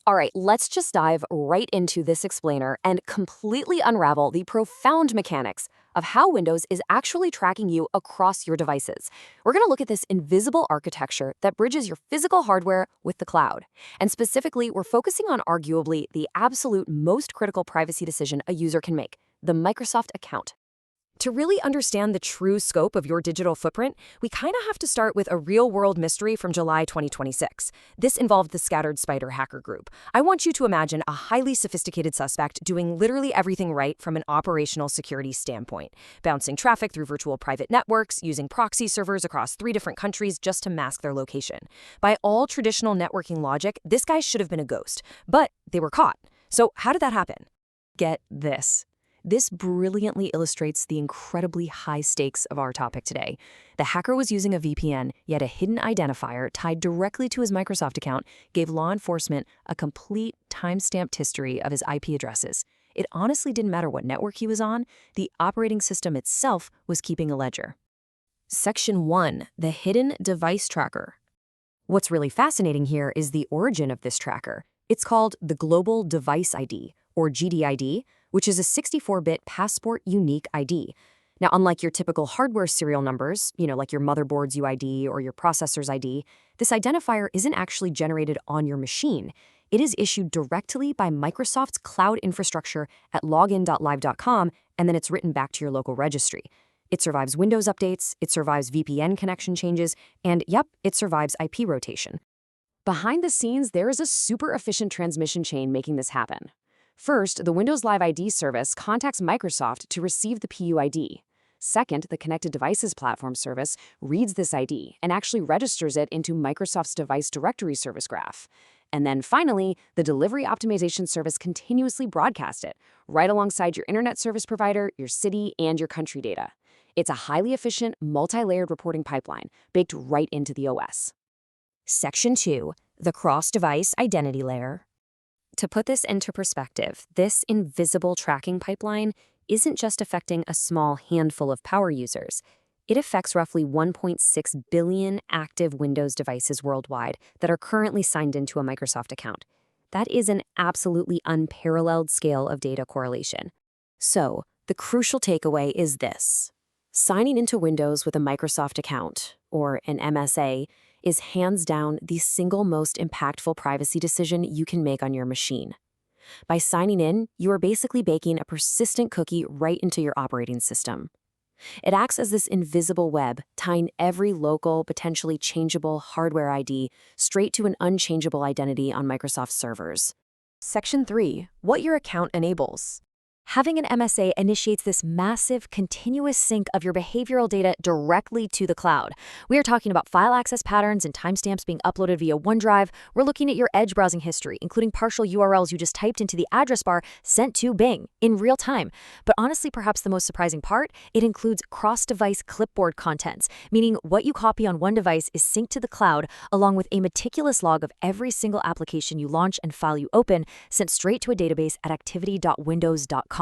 All right, let's just dive right into this explainer and completely unravel the profound mechanics of how Windows is actually tracking you across your devices. We're going to look at this invisible architecture that bridges your physical hardware with the cloud. And specifically, we're focusing on arguably the absolute most critical privacy decision a user can make, the Microsoft account. To really understand the true scope of your digital footprint, we kind of have to start with a real-world mystery from July 2026. This involved the Scattered Spider hacker group. I want you to imagine a highly sophisticated suspect doing literally everything right from an operational security standpoint, bouncing traffic through virtual private networks, using proxy servers across 3 different countries just to mask their location. By all traditional networking logic, this guy should have been a ghost, but they were caught. So how did that happen? Get this. This brilliantly illustrates the incredibly high stakes of our topic today. The hacker was using a VPN, yet a hidden identifier tied directly to his Microsoft account gave law enforcement a complete time-stamped history of his IP addresses. It honestly didn't matter what network he was on, the operating system itself was keeping a ledger. Section 1. The Hidden Device Tracker. What's really fascinating here is the origin of this tracker. It's called the Global Device ID, or GDID, which is a 64-bit passport unique ID. Now, unlike your typical hardware serial numbers, like your motherboard's UID or your processor's ID, this identifier isn't actually generated on your machine. It is issued directly by Microsoft's cloud infrastructure at login.live.com, and then it's written back to your local registry. It survives Windows updates, it survives VPN connection changes, and yep, it survives IP rotation. Behind the scenes, there is a super efficient transmission chain making this happen. First, the Windows Live ID service contacts Microsoft to receive the PUID. Second, the Connected Devices Platform service reads this ID and actually registers it into Microsoft's device directory service graph. And then finally, the Delivery Optimization service continuously broadcasts it, right alongside your internet service provider, your city, and your country data. It's a highly efficient, multi-layered reporting pipeline baked right into the OS. Section 2. The Cross-Device Identity Layer. To put this into perspective, this invisible tracking pipeline isn't just affecting a small handful of power users. It affects roughly 1.6 billion active Windows devices worldwide that are currently signed into a Microsoft account. That is an absolutely unparalleled scale of data correlation. So, the crucial takeaway is this. Signing into Windows with a Microsoft account, or an MSA, is hands down the single most impactful privacy decision you can make on your machine. By signing in, you are basically baking a persistent cookie right into your operating system. It acts as this invisible web, tying every local, potentially changeable hardware ID straight to an unchangeable identity on Microsoft servers. Section 3. What your account enables. Having an MSA initiates this massive, continuous sync of your behavioral data directly to the cloud. We are talking about file access patterns and timestamps being uploaded via OneDrive. We're looking at your Edge browsing history, including partial URLs you just typed into the address bar sent to Bing in real time. But honestly, perhaps the most surprising part, it includes cross-device clipboard contents, meaning what you copy on one device is synced to the cloud, along with a meticulous log of every single application you launch and file you open, sent straight to a database at activity.windows.com.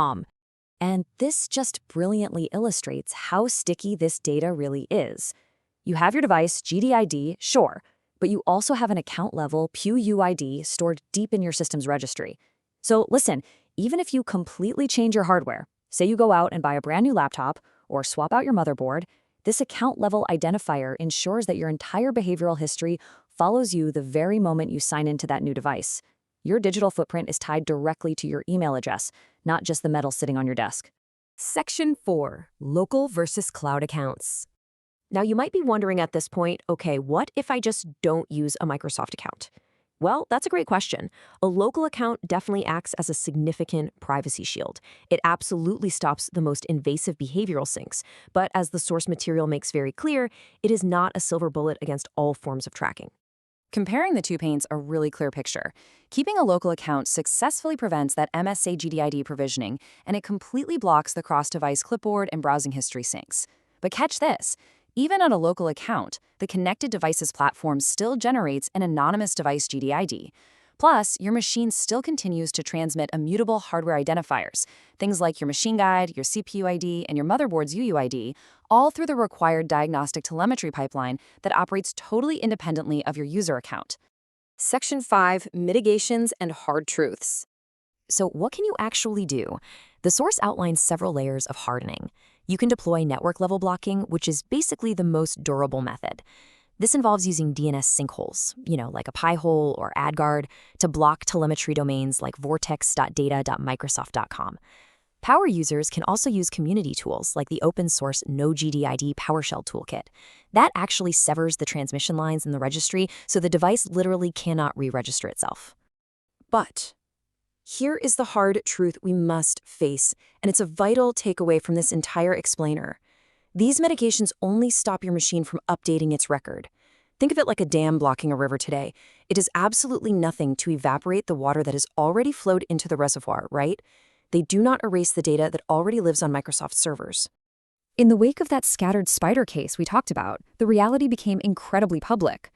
And this just brilliantly illustrates how sticky this data really is. You have your device GDID, sure, but you also have an account-level PUID stored deep in your system's registry. So listen, even if you completely change your hardware, say you go out and buy a brand new laptop or swap out your motherboard, this account-level identifier ensures that your entire behavioral history follows you the very moment you sign into that new device. Your digital footprint is tied directly to your email address, not just the metal sitting on your desk. Section 4. Local versus cloud accounts. Now, you might be wondering at this point, okay, what if I just don't use a Microsoft account? Well, that's a great question. A local account definitely acts as a significant privacy shield. It absolutely stops the most invasive behavioral syncs, but as the source material makes very clear, it is not a silver bullet against all forms of tracking. Comparing the two paints a really clear picture. Keeping a local account successfully prevents that MSA GDID provisioning, and it completely blocks the cross-device clipboard and browsing history syncs. But catch this. Even on a local account, the Connected Devices platform still generates an anonymous device GDID. Plus, your machine still continues to transmit immutable hardware identifiers, things like your machine guide, your CPU ID, and your motherboard's UUID, all through the required diagnostic telemetry pipeline that operates totally independently of your user account. Section 5, Mitigations and Hard Truths. So what can you actually do? The source outlines several layers of hardening. You can deploy network-level blocking, which is basically the most durable method. This involves using DNS sinkholes, like a Pi-hole or AdGuard, to block telemetry domains like vortex.data.microsoft.com. Power users can also use community tools like the open-source NoGDID PowerShell toolkit. That actually severs the transmission lines in the registry, so the device literally cannot re-register itself. But here is the hard truth we must face, and it's a vital takeaway from this entire explainer. These mitigations only stop your machine from updating its record. Think of it like a dam blocking a river today. It does absolutely nothing to evaporate the water that has already flowed into the reservoir, right? They do not erase the data that already lives on Microsoft servers. In the wake of that scattered spider case we talked about, the reality became incredibly public.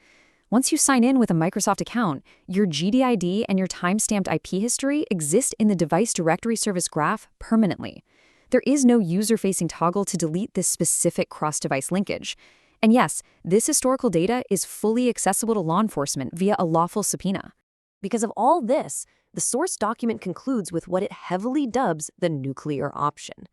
Once you sign in with a Microsoft account, your GDID and your timestamped IP history exist in the device directory service graph permanently. There is no user-facing toggle to delete this specific cross-device linkage. And yes, this historical data is fully accessible to law enforcement via a lawful subpoena. Because of all this, the source document concludes with what it heavily dubs the nuclear option.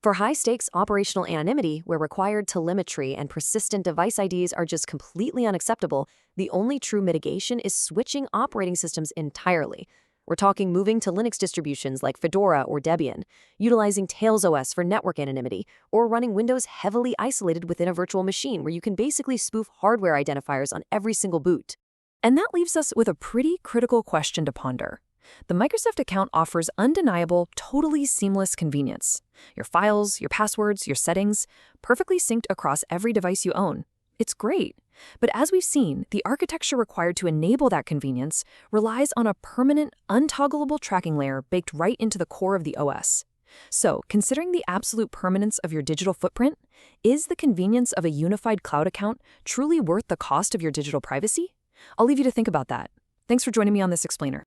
For high-stakes operational anonymity, where required telemetry and persistent device IDs are just completely unacceptable, the only true mitigation is switching operating systems entirely. We're talking moving to Linux distributions like Fedora or Debian, utilizing Tails OS for network anonymity, or running Windows heavily isolated within a virtual machine where you can basically spoof hardware identifiers on every single boot. And that leaves us with a pretty critical question to ponder. The Microsoft account offers undeniable, totally seamless convenience. Your files, your passwords, your settings, perfectly synced across every device you own. It's great. But as we've seen, the architecture required to enable that convenience relies on a permanent, untoggleable tracking layer baked right into the core of the OS. So, considering the absolute permanence of your digital footprint, is the convenience of a unified cloud account truly worth the cost of your digital privacy? I'll leave you to think about that. Thanks for joining me on this explainer.